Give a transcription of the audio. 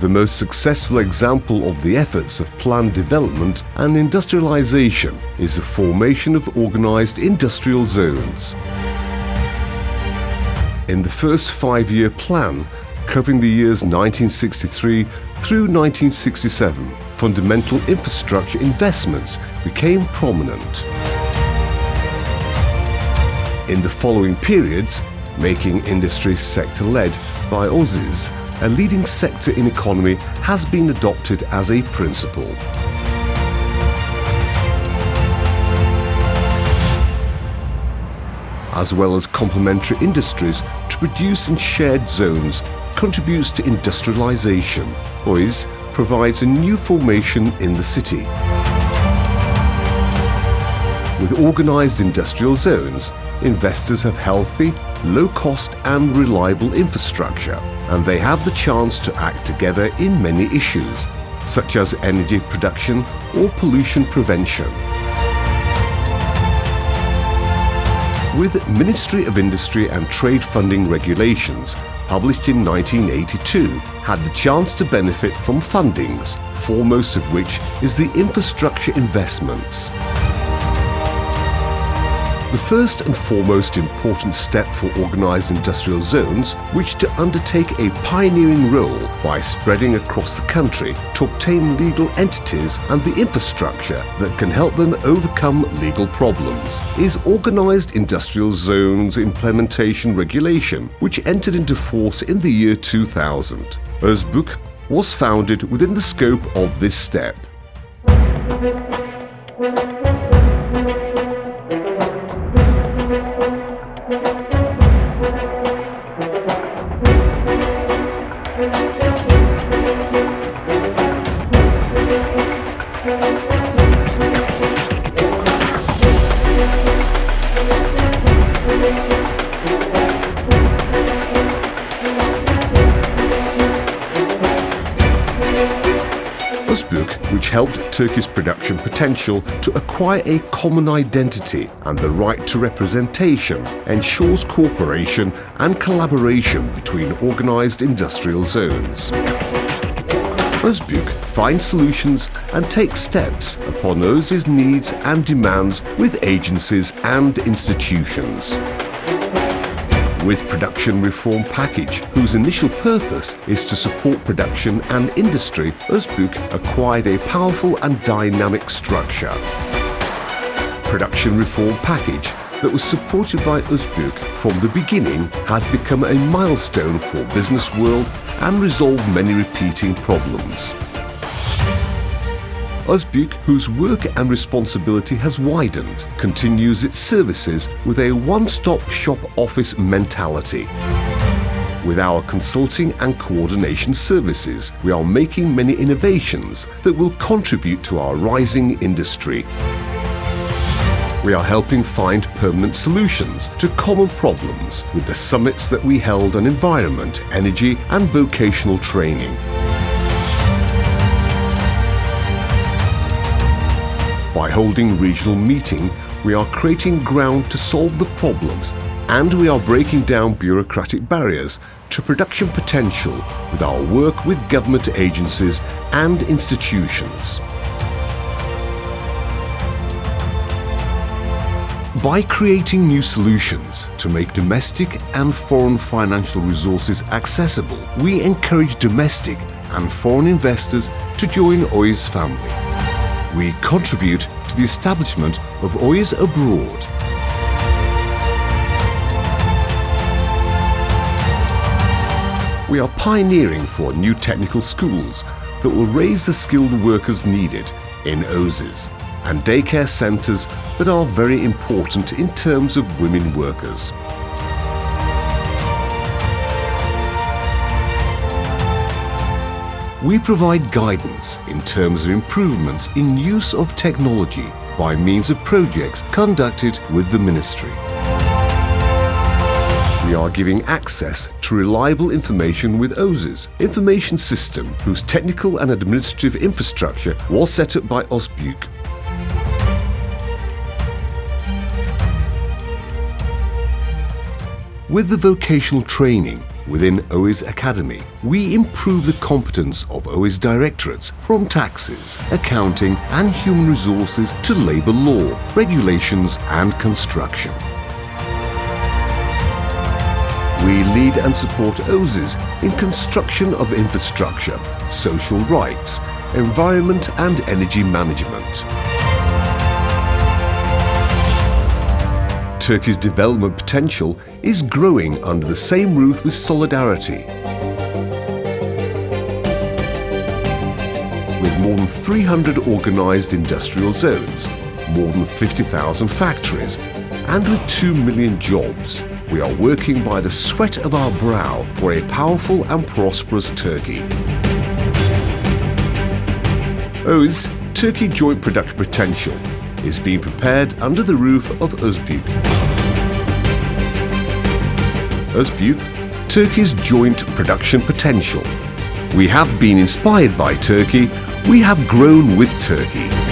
The most successful example of the efforts of planned development and industrialization is the formation of organized industrial zones. In the first 5-year plan, covering the years 1963 through 1967, fundamental infrastructure investments became prominent. In the following periods, making industry sector-led by OSBs, a leading sector in economy, has been adopted as a principle. As well as complementary industries to produce in shared zones, contributes to industrialization. OSB provides a new formation in the city. With organized industrial zones, investors have healthy, low-cost and reliable infrastructure, and they have the chance to act together in many issues, such as energy production or pollution prevention. With Ministry of Industry and Trade Funding Regulations, published in 1982, had the chance to benefit from fundings, foremost of which is the infrastructure investments. The first and foremost important step for organized industrial zones, which to undertake a pioneering role by spreading across the country to obtain legal entities and the infrastructure that can help them overcome legal problems, is Organized Industrial Zones Implementation Regulation, which entered into force in the year 2000. Osbük was founded within the scope of this step. Osbük, which helped Turkey's production potential to acquire a common identity and the right to representation, ensures cooperation and collaboration between organized industrial zones. Osbük finds solutions and takes steps upon OSB's needs and demands with agencies and institutions. With Production Reform Package, whose initial purpose is to support production and industry, Osbük acquired a powerful and dynamic structure. Production Reform Package that was supported by Osbük from the beginning has become a milestone for business world and resolved many repeating problems. Osbük, whose work and responsibility has widened, continues its services with a one-stop shop office mentality. With our consulting and coordination services, we are making many innovations that will contribute to our rising industry. We are helping find permanent solutions to common problems with the summits that we held on environment, energy and vocational training. By holding regional meeting, we are creating ground to solve the problems, and we are breaking down bureaucratic barriers to production potential with our work with government agencies and institutions. By creating new solutions to make domestic and foreign financial resources accessible, we encourage domestic and foreign investors to join OSB's family. We contribute to the establishment of OSB abroad. We are pioneering for new technical schools that will raise the skilled workers needed in OSBs, and daycare centres that are very important in terms of women workers. We provide guidance in terms of improvements in use of technology by means of projects conducted with the Ministry. We are giving access to reliable information with OSB's information system, whose technical and administrative infrastructure was set up by Osbük. With the vocational training, within OS Academy, we improve the competence of OS directorates from taxes, accounting and human resources to labour law, regulations and construction. We lead and support OSs in construction of infrastructure, social rights, environment and energy management. Turkey's development potential is growing under the same roof with solidarity. With more than 300 organised industrial zones, more than 50,000 factories, and with 2 million jobs, we are working by the sweat of our brow for a powerful and prosperous Turkey. OS, Turkey Joint Production Potential, is being prepared under the roof of Osbük. Osbük, Turkey's joint production potential. We have been inspired by Turkey, we have grown with Turkey.